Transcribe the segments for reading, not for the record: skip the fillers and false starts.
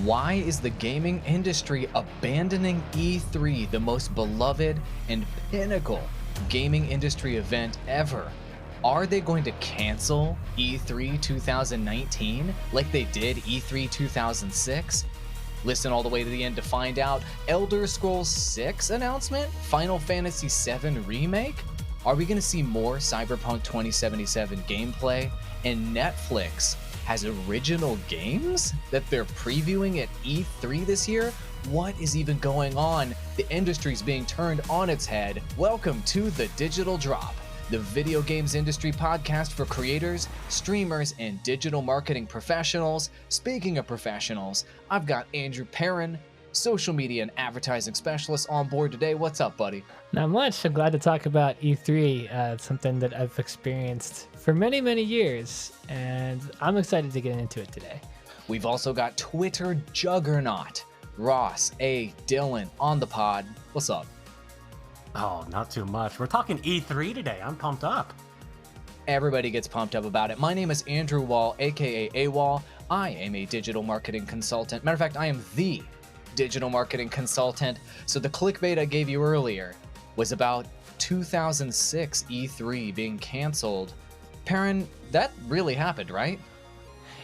Why is the gaming industry abandoning E3, the most beloved and pinnacle gaming industry event ever? Are they going to cancel E3 2019 like they did E3 2006? Listen all the way to the end to find out. Elder Scrolls 6 announcement? Final Fantasy 7 remake? Are we going to see more Cyberpunk 2077 gameplay? And Netflix has original games that they're previewing at E3 this year? What is even going on? The industry's being turned on its head. Welcome to The Digital Drop, the video games industry podcast for creators, streamers, and digital marketing professionals. Speaking of professionals, I've got Andrew Perrin, social media and advertising specialist, on board today. What's up, buddy? Not much. I'm glad to talk about E3. It's something that I've experienced for many, many years, and I'm excited to get into it today. We've also got Twitter juggernaut, Ross A. Dillon, on the pod. What's up? Oh, not too much. We're talking E3 today. I'm pumped up. Everybody gets pumped up about it. My name is Andrew Wall, aka Awall. I am a digital marketing consultant. Matter of fact, I am the digital marketing consultant. So the clickbait I gave you earlier was about 2006 E3 being canceled. Perrin, that really happened, right?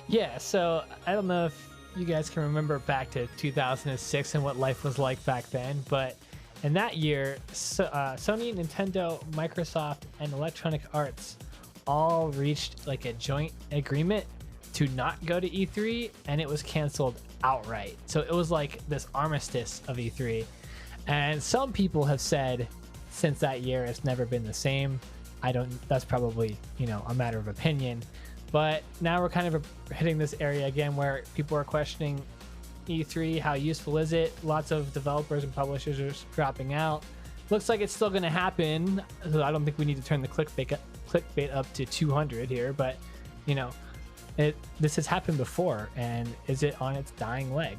Yeah, so I don't know if you guys can remember back to 2006 and what life was like back then, but in that year, Sony, Nintendo, Microsoft, and Electronic Arts all reached like a joint agreement to not go to E3, and it was canceled outright. So it was like this armistice of E3. And some people have said since that year it's never been the same. That's probably, a matter of opinion. But now we're kind of hitting this area again where people are questioning E3, how useful is it? Lots of developers and publishers are dropping out. Looks like it's still going to happen. So I don't think we need to turn the clickbait up to 200 here, but this has happened before, and is it on its dying leg?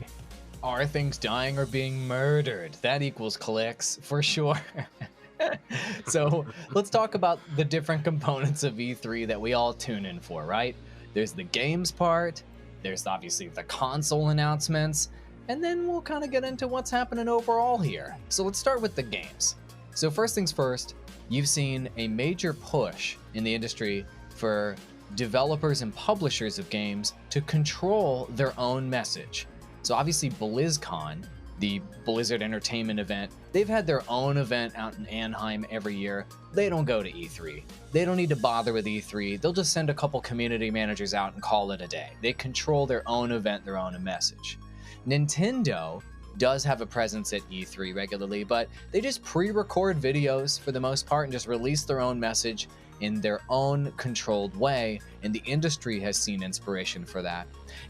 Are things dying or being murdered? That equals clicks for sure. So let's talk about the different components of E3 that we all tune in for, right? There's the games part, there's obviously the console announcements, and then we'll kind of get into what's happening overall here. So let's start with the games. So first things first, you've seen a major push in the industry for developers and publishers of games to control their own message. So obviously BlizzCon, the Blizzard Entertainment event, they've had their own event out in Anaheim every year. They don't go to E3. They don't need to bother with E3. They'll just send a couple community managers out and call it a day. They control their own event, their own message. Nintendo does have a presence at E3 regularly, but they just pre-record videos for the most part and just release their own message in their own controlled way, and the industry has seen inspiration for that.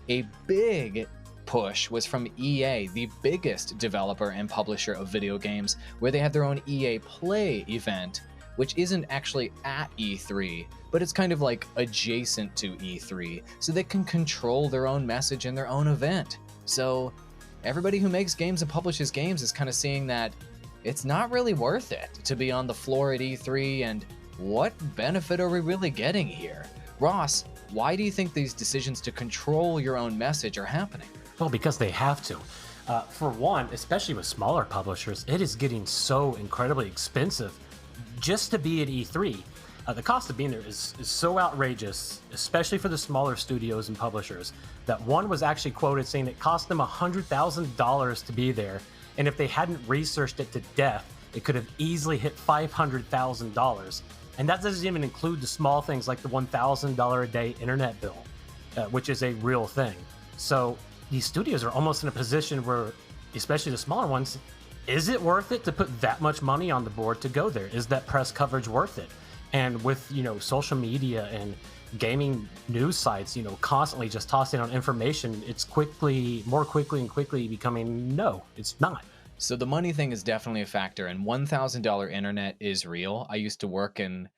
A big push was from EA, the biggest developer and publisher of video games, where they have their own EA Play event, which isn't actually at E3, but it's kind of like adjacent to E3, so they can control their own message in their own event. So everybody who makes games and publishes games is kind of seeing that it's not really worth it to be on the floor at E3, and what benefit are we really getting here? Ross, why do you think these decisions to control your own message are happening? Well, because they have to. For one, especially with smaller publishers, it is getting so incredibly expensive just to be at E3. The cost of being there is so outrageous, especially for the smaller studios and publishers, that one was actually quoted saying it cost them $100,000 to be there, and if they hadn't researched it to death, it could have easily hit $500,000. And that doesn't even include the small things like the $1,000 a day internet bill, which is a real thing. So these studios are almost in a position where, especially the smaller ones, is it worth it to put that much money on the board to go there? Is that press coverage worth it? And with, social media and gaming news sites, constantly just tossing out information, it's more quickly becoming, no, it's not. So the money thing is definitely a factor, and $1,000 internet is real. I used to work in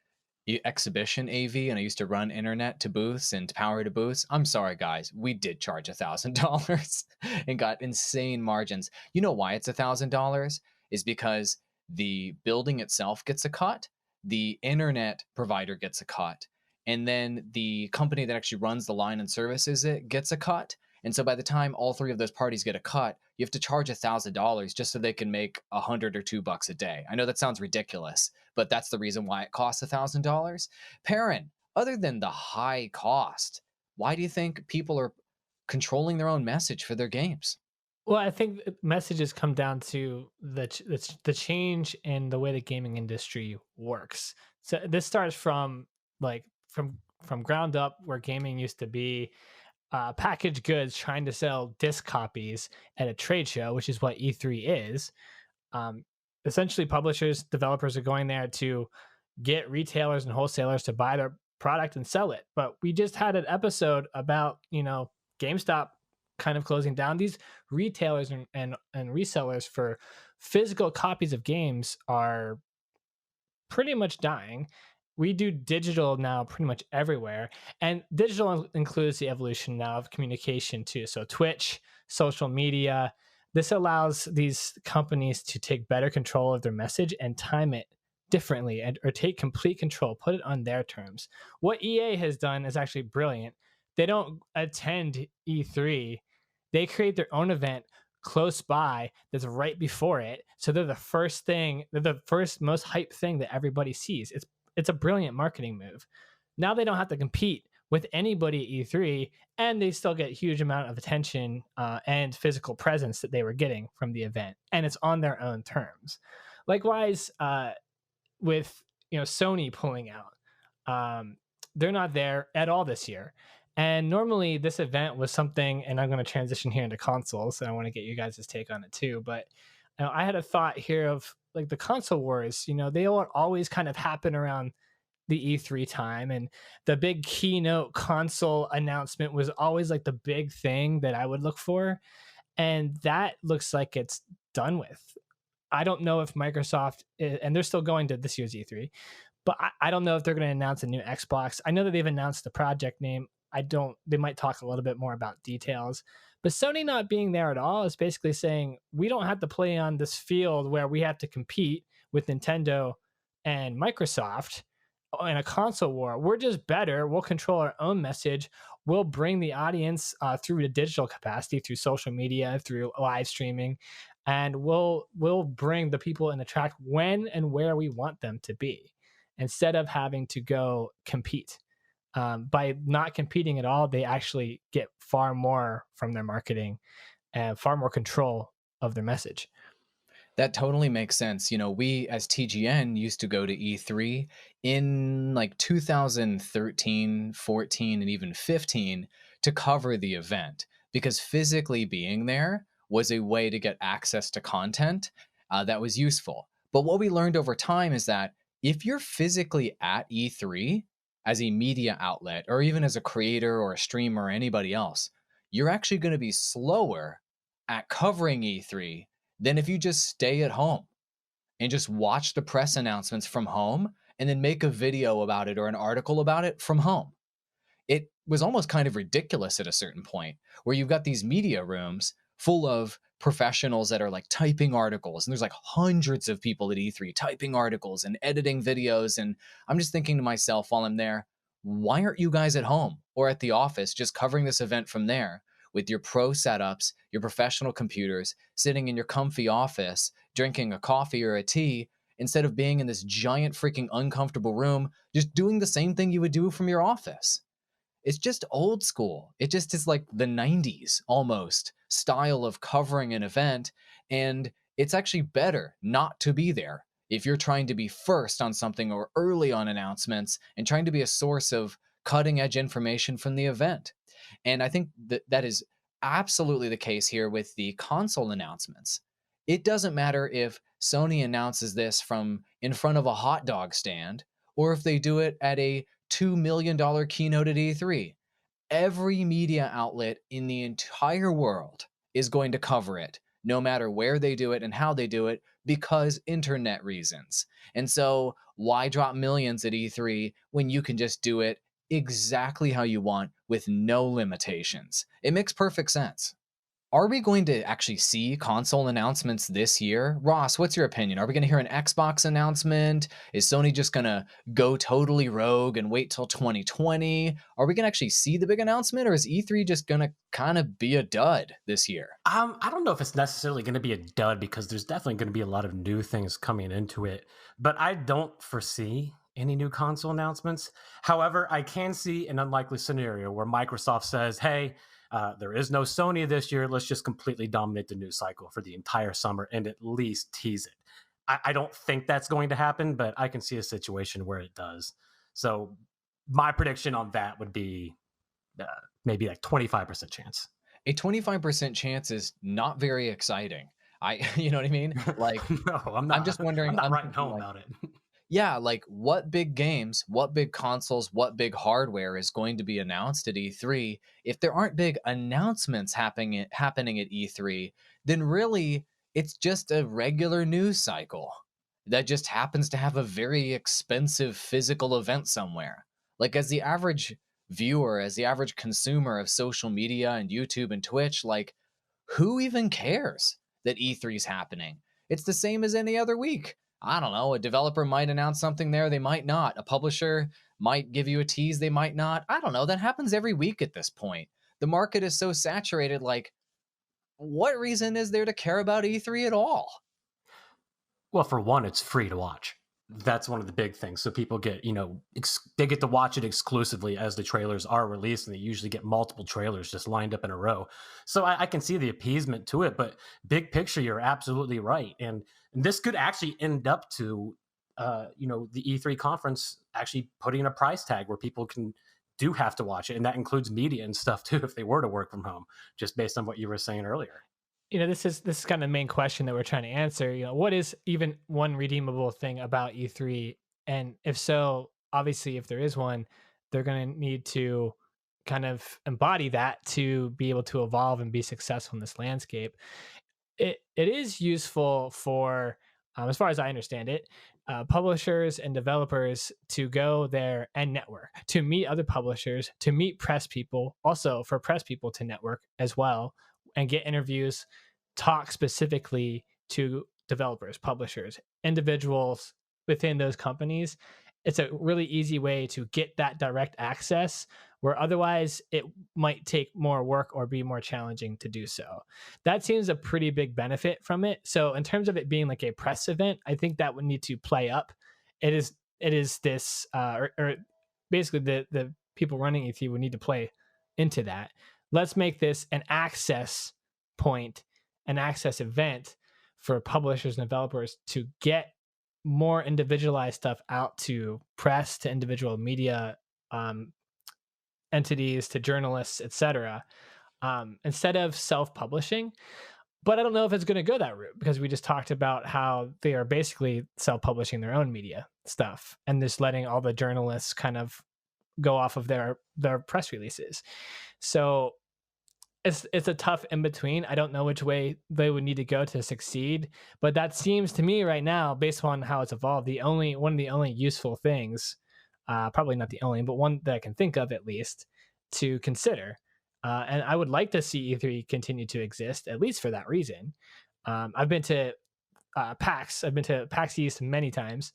exhibition AV, and I used to run internet to booths and power to booths. I'm sorry, guys, we did charge $1,000 and got insane margins. You know why it's $1,000? Is because the building itself gets a cut, the internet provider gets a cut, and then the company that actually runs the line and services it gets a cut. And so by the time all three of those parties get a cut, you have to charge $1,000 just so they can make 100 or $2 a day. I know that sounds ridiculous, but that's the reason why it costs $1,000. Perrin, other than the high cost, why do you think people are controlling their own message for their games? Well, I think messages come down to the change in the way the gaming industry works. So this starts from like from ground up, where gaming used to be packaged goods trying to sell disc copies at a trade show, which is what E3 is. Um, Essentially, publishers, developers are going there to get retailers and wholesalers to buy their product and sell it. But we just had an episode about, GameStop kind of closing down. These retailers and resellers for physical copies of games are pretty much dying. We do digital now pretty much everywhere. And digital includes the evolution now of communication too. So Twitch, social media, this allows these companies to take better control of their message and time it differently, or take complete control, put it on their terms. What EA has done is actually brilliant. They don't attend E3. They create their own event close by that's right before it. So they're the first most hype thing that everybody sees. It's a brilliant marketing move. Now they don't have to compete with anybody at E3, and they still get huge amount of attention and physical presence that they were getting from the event, and it's on their own terms. Likewise, with Sony pulling out, they're not there at all this year. And normally this event was something, and I'm going to transition here into consoles, and I want to get you guys' take on it too. But I had a thought here of like the console wars. They always kind of happen around the E3 time, and the big keynote console announcement was always like the big thing that I would look for, and that looks like it's done with. I don't know if Microsoft and they're still going to this year's E3, but I don't know if they're going to announce a new Xbox. I know that they've announced the project name. They might talk a little bit more about details, but Sony not being there at all is basically saying we don't have to play on this field where we have to compete with Nintendo and Microsoft in a console war. We're just better. We'll control our own message. We'll bring the audience through the digital capacity, through social media, through live streaming, and we'll bring the people and attract when and where we want them to be, instead of having to go compete. By not competing at all, they actually get far more from their marketing and far more control of their message. That totally makes sense. We as TGN used to go to E3 in like 2013, 14, and even 15 to cover the event, because physically being there was a way to get access to content that was useful. But what we learned over time is that if you're physically at E3 as a media outlet, or even as a creator or a streamer or anybody else, you're actually going to be slower at covering E3 than if you just stay at home and just watch the press announcements from home and then make a video about it or an article about it from home. It was almost kind of ridiculous at a certain point, where you've got these media rooms full of professionals that are like typing articles, and there's like hundreds of people at E3 typing articles and editing videos. And I'm just thinking to myself while I'm there, why aren't you guys at home or at the office just covering this event from there with your pro setups, your professional computers, sitting in your comfy office, drinking a coffee or a tea, instead of being in this giant freaking uncomfortable room, just doing the same thing you would do from your office? It's just old school. It just is like the 90s almost style of covering an event. And it's actually better not to be there if you're trying to be first on something or early on announcements and trying to be a source of cutting edge information from the event. And I think that is absolutely the case here with the console announcements. It doesn't matter if Sony announces this from in front of a hot dog stand or if they do it at a $2 million keynote at E3. Every media outlet in the entire world is going to cover it, no matter where they do it and how they do it, because internet reasons. And so, why drop millions at E3 when you can just do it exactly how you want with no limitations? It makes perfect sense. Are we going to actually see console announcements this year? Ross, what's your opinion? Are we going to hear an Xbox announcement? Is Sony just going to go totally rogue and wait till 2020? Are we going to actually see the big announcement, or is E3 just going to kind of be a dud this year? I don't know if it's necessarily going to be a dud because there's definitely going to be a lot of new things coming into it, but I don't foresee any new console announcements. However, I can see an unlikely scenario where Microsoft says, "Hey, there is no Sony this year. Let's just completely dominate the news cycle for the entire summer and at least tease it." I don't think that's going to happen, but I can see a situation where it does. So my prediction on that would be uh, maybe like 25% chance. A 25% chance is not very exciting. You know what I mean? Like, No, I'm I'm not. just wondering, I'm not I'm writing thinking home like, about it. yeah, like what big games, what big consoles, what big hardware is going to be announced at E3? If there aren't big announcements happening at E3, then really it's just a regular news cycle that just happens to have a very expensive physical event somewhere. Like as the average viewer, as the average consumer of social media and YouTube and Twitch, like who even cares that E3 is happening? It's the same as any other week. I don't know. A developer might announce something there, they might not. A publisher might give you a tease, they might not. I don't know. That happens every week at this point. The market is so saturated. Like, what reason is there to care about E3 at all? Well, for one, it's free to watch. That's one of the big things. So people get, they get to watch it exclusively as the trailers are released, and they usually get multiple trailers just lined up in a row. So I can see the appeasement to it, but big picture, you're absolutely right. And this could actually end up to, the E3 conference actually putting a price tag where people do have to watch it, and that includes media and stuff too if they were to work from home, just based on what you were saying earlier. This is kind of the main question that we're trying to answer. What is even one redeemable thing about E3? And if so, obviously, if there is one, they're going to need to kind of embody that to be able to evolve and be successful in this landscape. It is useful for, as far as I understand it, publishers and developers to go there and network, to meet other publishers, to meet press people, also for press people to network as well and get interviews, talk specifically to developers, publishers, individuals within those companies. It's a really easy way to get that direct access where otherwise it might take more work or be more challenging to do so. That seems a pretty big benefit from it. So in terms of it being like a press event, I think that would need to play up. It is this or basically the people running ET would need to play into that. Let's make this an access point, an access event for publishers and developers to get more individualized stuff out to press, to individual media entities, to journalists, etc. Instead of self-publishing. But I don't know if it's going to go that route because we just talked about how they are basically self-publishing their own media stuff and just letting all the journalists kind of go off of their press releases. So it's a tough in between. I don't know which way they would need to go to succeed, but that seems to me right now, based on how it's evolved, one of the only useful things, probably not the only, but one that I can think of at least to consider. And I would like to see E3 continue to exist, at least for that reason. I've been to PAX. I've been to PAX East many times,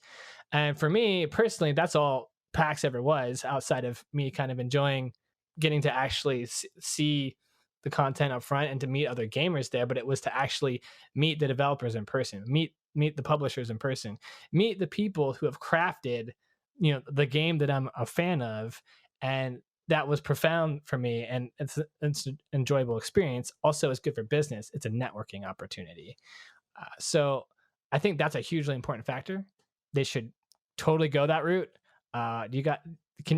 and for me personally, that's all PAX ever was, outside of me kind of enjoying getting to actually see the content up front and to meet other gamers there. But it was to actually meet the developers in person, meet the publishers in person, meet the people who have crafted, the game that I'm a fan of, and that was profound for me. And it's an enjoyable experience. Also, it's good for business. It's a networking opportunity. So I think that's a hugely important factor. They should totally go that route. Can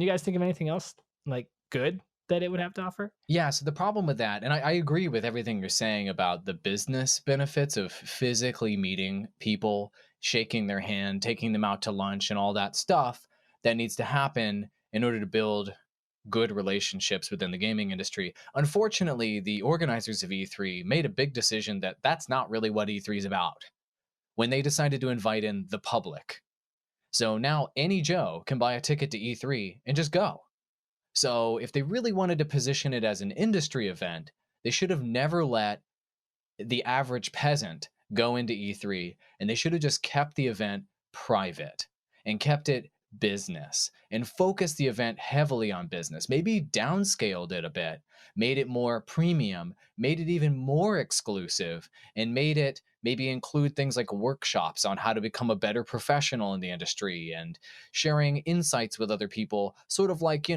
you guys think of anything else like good that it would have to offer? Yeah, so the problem with that, and I agree with everything you're saying about the business benefits of physically meeting people, shaking their hand, taking them out to lunch, and all that stuff that needs to happen in order to build good relationships within the gaming industry. Unfortunately, the organizers of E3 made a big decision that that's not really what E3 is about when they decided to invite in the public. So now any Joe can buy a ticket to E3 and just go. So if they really wanted to position it as an industry event, they should have never let the average peasant go into E3, and they should have just kept the event private and kept it business and focused the event heavily on business. Maybe downscaled it a bit, made it more premium, made it even more exclusive, and made it maybe include things like workshops on how to become a better professional in the industry and sharing insights with other people, sort of like,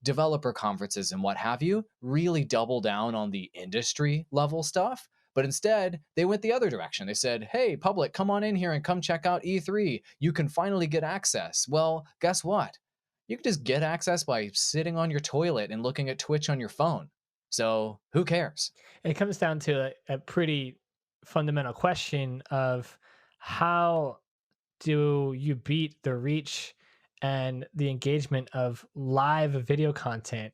developer conferences and what have you, really double down on the industry level stuff. But instead, they went the other direction. They said, hey, public, come on in here and come check out E3. You can finally get access. Well, guess what? You can just get access by sitting on your toilet and looking at Twitch on your phone. So who cares? It comes down to a pretty fundamental question of how do you beat the reach and the engagement of live video content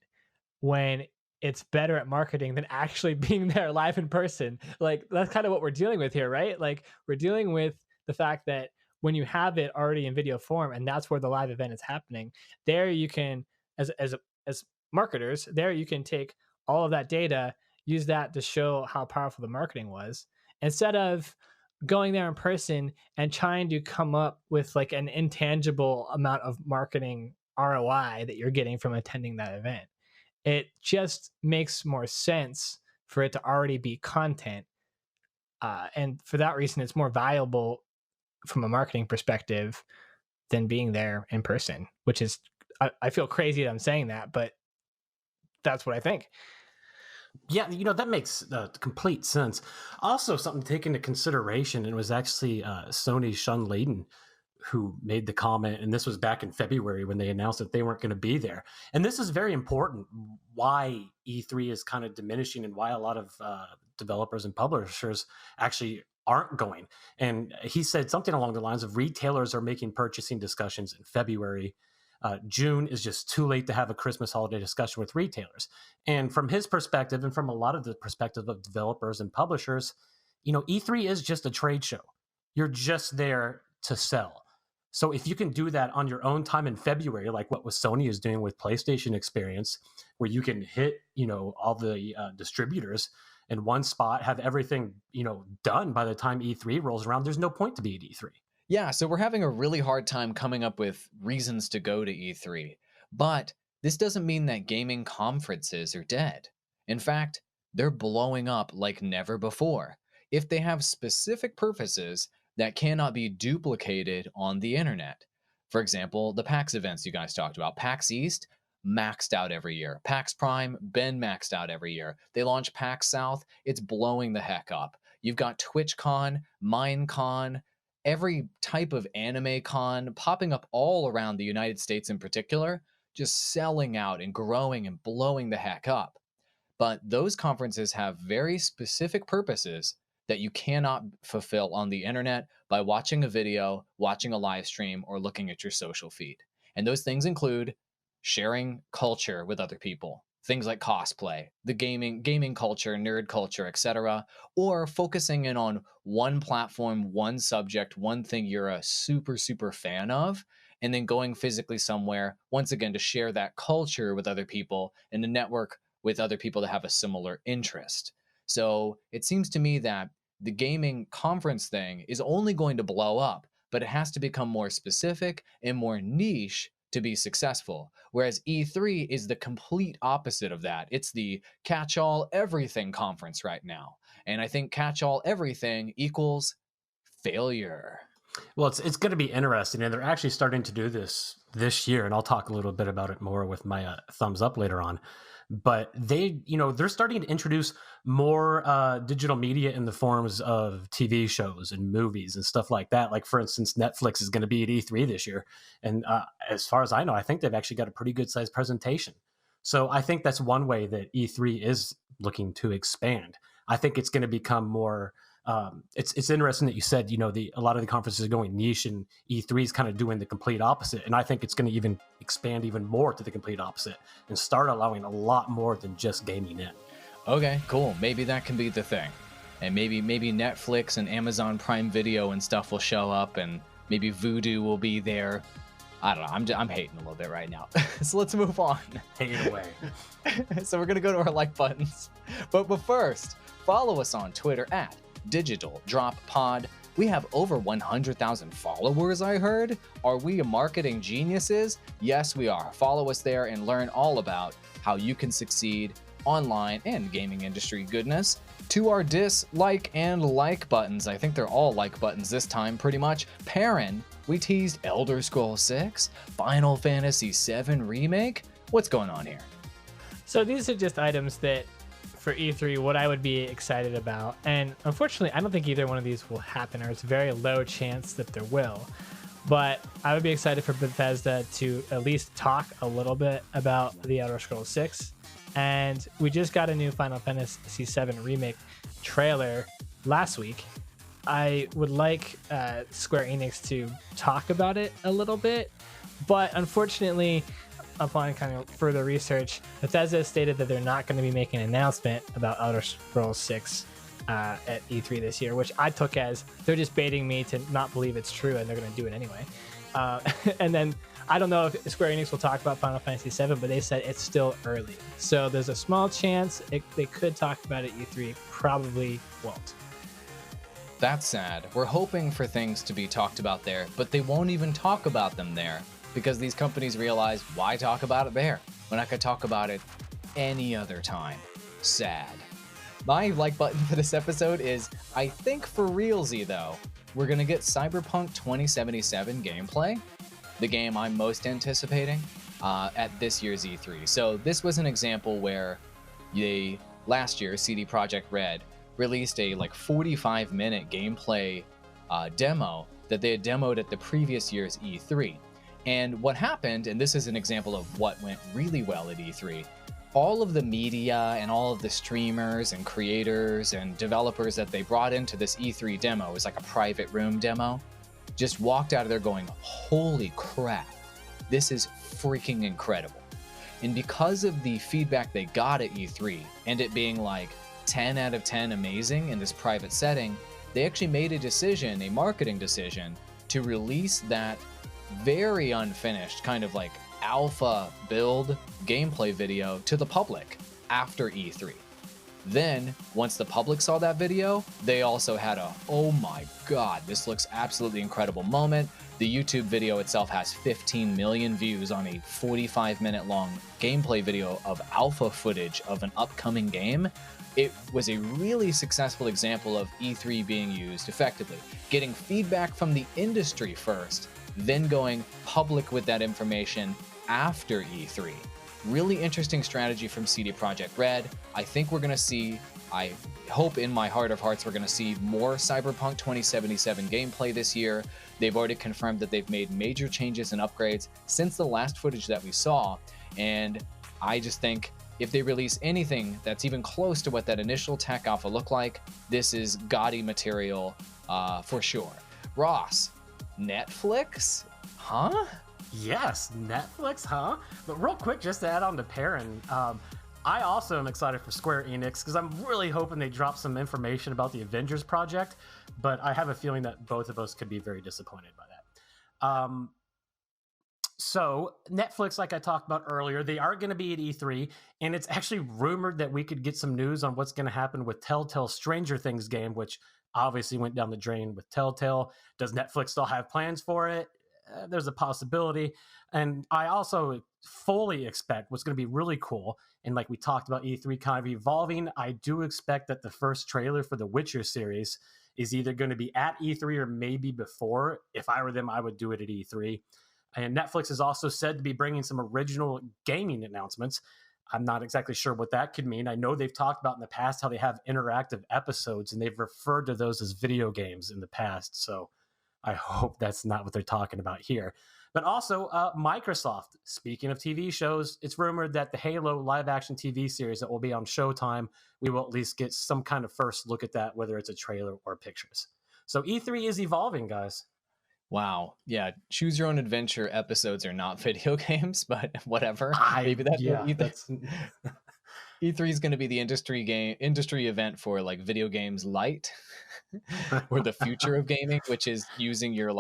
when it's better at marketing than actually being there live in person? Like, that's kind of what we're dealing with here, right? Like, we're dealing with the fact that when you have it already in video form and that's where the live event is happening, there you can, as marketers, there you can take all of that data, use that to show how powerful the marketing was, instead of going there in person and trying to come up with like an intangible amount of marketing ROI that you're getting from attending that event. It just makes more sense for it to already be content. And for that reason, it's more valuable from a marketing perspective than being there in person, which is, I feel crazy that I'm saying that, but that's what I think. Yeah, that makes complete sense. Also, something to take into consideration, and it was actually Sony's Sean Layden who made the comment, and this was back in February when they announced that they weren't going to be there. And this is very important, why E3 is kind of diminishing and why a lot of developers and publishers actually aren't going. And he said something along the lines of retailers are making purchasing discussions in February. June is just too late to have a Christmas holiday discussion with retailers. And from his perspective, and from a lot of the perspective of developers and publishers, E3 is just a trade show. You're just there to sell. So if you can do that on your own time in February, like what Sony is doing with PlayStation Experience, where you can hit, all the distributors in one spot, have everything, done by the time E3 rolls around, there's no point to be at E3. Yeah, so we're having a really hard time coming up with reasons to go to E3. But this doesn't mean that gaming conferences are dead. In fact, they're blowing up like never before if they have specific purposes that cannot be duplicated on the internet. For example, the PAX events you guys talked about. PAX East, maxed out every year. PAX Prime, been maxed out every year. They launch PAX South, it's blowing the heck up. You've got TwitchCon, Minecon, every type of anime con popping up all around the United States in particular, just selling out and growing and blowing the heck up. But those conferences have very specific purposes that you cannot fulfill on the internet by watching a video, watching a live stream, or looking at your social feed. And those things include sharing culture with other people, things like cosplay, the gaming culture, nerd culture, etc., or focusing in on one platform, one subject, one thing you're a super fan of, and then going physically somewhere, once again, to share that culture with other people and to network with other people that have a similar interest. So it seems to me that the gaming conference thing is only going to blow up, but it has to become more specific and more niche to be successful. Whereas E3 is the complete opposite of that. It's the catch-all everything conference right now. And I think catch-all everything equals failure. Well, it's going to be interesting, and they're actually starting to do this year, and I'll talk a little bit about it more with my thumbs up later on. But they're starting to introduce more digital media in the forms of TV shows and movies and stuff like that. Like, for instance, Netflix is going to be at E3 this year. And as far as I know, I think they've actually got a pretty good sized presentation. So I think that's one way that E3 is looking to expand. I think it's going to become more... it's interesting that you said, a lot of the conferences are going niche and E3 is kind of doing the complete opposite. And I think it's going to even expand even more to the complete opposite and start allowing a lot more than just gaming in. Okay, cool. Maybe that can be the thing. And maybe Netflix and Amazon Prime Video and stuff will show up, and maybe Vudu will be there. I don't know. I'm hating a little bit right now. So let's move on. Take it away. So we're gonna go to our like buttons, but first, follow us on Twitter at Digital Drop Pod. We have over 100,000 followers, I heard. Are we marketing geniuses? Yes, we are. Follow us there and learn all about how you can succeed online and gaming industry goodness. To our dislike and like buttons, I think they're all like buttons this time, pretty much. Perrin, we teased Elder Scrolls 6, Final Fantasy 7 Remake. What's going on here? So these are just items that for E3, what I would be excited about. And unfortunately, I don't think either one of these will happen, or it's a very low chance that there will. But I would be excited for Bethesda to at least talk a little bit about the Elder Scrolls 6. And we just got a new Final Fantasy 7 Remake trailer last week. I would like Square Enix to talk about it a little bit, but unfortunately, upon kind of further research, Bethesda stated that they're not going to be making an announcement about Elder Scrolls 6 at E3 this year, which I took as they're just baiting me to not believe it's true, and they're going to do it anyway. And then I don't know if Square Enix will talk about Final Fantasy 7, but they said it's still early. So there's a small chance they could talk about it at E3, probably won't. That's sad. We're hoping for things to be talked about there, but they won't even talk about them there because these companies realize, why talk about it there when I could talk about it any other time? Sad. My like button for this episode is, I think for realsy though, we're gonna get Cyberpunk 2077 gameplay, the game I'm most anticipating at this year's E3. So this was an example where last year, CD Projekt Red released a 45-minute gameplay demo that they had demoed at the previous year's E3. And what happened, and this is an example of what went really well at E3, all of the media and all of the streamers and creators and developers that they brought into this E3 demo, it was like a private room demo, just walked out of there going, holy crap, this is freaking incredible. And because of the feedback they got at E3 and it being 10 out of 10 amazing in this private setting, they actually made a marketing decision to release that very unfinished kind of alpha build gameplay video to the public after E3. Then once the public saw that video, they also had a, oh my god, this looks absolutely incredible moment. The YouTube video itself has 15 million views on a 45-minute long gameplay video of alpha footage of an upcoming game. It was a really successful example of E3 being used effectively, getting feedback from the industry first, then going public with that information after E3. Really interesting strategy from CD Projekt Red. I think we're going to see, I hope in my heart of hearts, we're going to see more Cyberpunk 2077 gameplay this year. They've already confirmed that they've made major changes and upgrades since the last footage that we saw. And I just think if they release anything that's even close to what that initial tech alpha looked like, this is gaudy material for sure. Ross, Netflix? Huh? Yes, Netflix, huh? But real quick, just to add on to Perrin, I also am excited for Square Enix because I'm really hoping they drop some information about the Avengers project, but I have a feeling that both of us could be very disappointed by that. So Netflix, like I talked about earlier, they are going to be at E3, and it's actually rumored that we could get some news on what's going to happen with Telltale's Stranger Things game, which obviously went down the drain with Telltale. Does Netflix still have plans for it? There's a possibility. And I also fully expect what's going to be really cool, and like we talked about E3 kind of evolving, I do expect that the first trailer for the Witcher series is either going to be at E3 or maybe before. If I were them, I would do it at E3. And Netflix is also said to be bringing some original gaming announcements. I'm not exactly sure what that could mean. I know they've talked about in the past how they have interactive episodes, and they've referred to those as video games in the past. So I hope that's not what they're talking about here. But also, Microsoft, speaking of TV shows, it's rumored that the Halo live-action TV series that will be on Showtime, we will at least get some kind of first look at that, whether it's a trailer or pictures. So E3 is evolving, guys. Wow. Yeah. Choose your own adventure episodes are not video games, but whatever. Maybe that's yeah, what that's E3 is going to be the industry event for video games light or the future of gaming, which is using your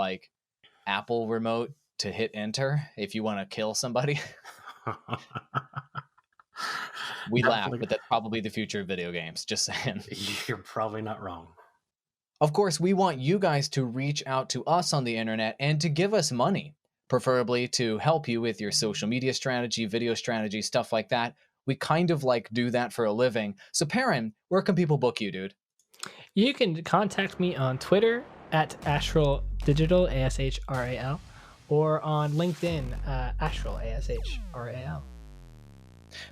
Apple remote to hit enter if you want to kill somebody. We laugh, Definitely. but that's probably the future of video games. Just saying. You're probably not wrong. Of course, we want you guys to reach out to us on the internet and to give us money, preferably to help you with your social media strategy, video strategy, stuff like that. We kind of like do that for a living. So, Perrin, where can people book you, dude? You can contact me on Twitter at Astral Digital, ASHRAL, or on LinkedIn, Astral, ASHRAL.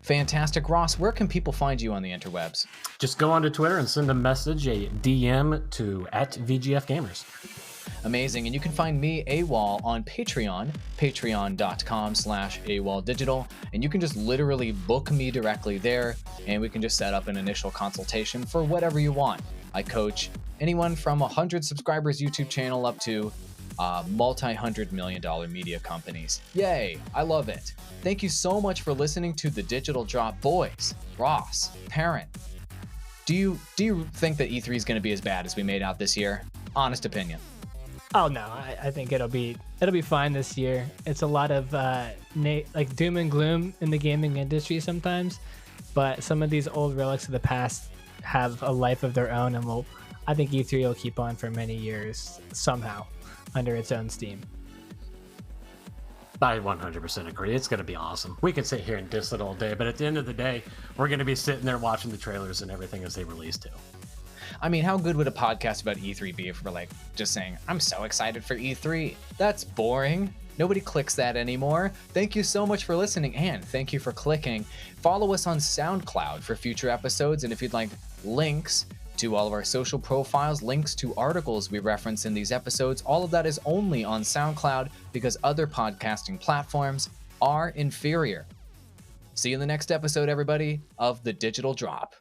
Fantastic. Ross, where can people find you on the interwebs? Just go onto Twitter and send a message, a DM to @VGFGamers. Amazing. And you can find me, Awall, on Patreon, patreon.com/AwallDigital. And you can just literally book me directly there, and we can just set up an initial consultation for whatever you want. I coach anyone from 100 subscribers YouTube channel up to multi-$100 million media companies. Yay, I love it. Thank you so much for listening to the Digital Drop. Boys, Ross, Perrin, do you think that E3 is going to be as bad as we made out this year? Honest opinion. Oh no, I think it'll be fine this year. It's a lot of like doom and gloom in the gaming industry sometimes, but some of these old relics of the past have a life of their own, and I think E3 will keep on for many years somehow under its own steam. I 100% agree. It's going to be awesome. We could sit here and diss it all day, but at the end of the day, we're going to be sitting there watching the trailers and everything as they release too. I mean, how good would a podcast about E3 be if we're like just saying, I'm so excited for E3? That's boring. Nobody clicks that anymore. Thank you so much for listening, and thank you for clicking. Follow us on SoundCloud for future episodes, and if you'd like links to all of our social profiles, links to articles we reference in these episodes, all of that is only on SoundCloud because other podcasting platforms are inferior. See you in the next episode, everybody, of The Digital Drop.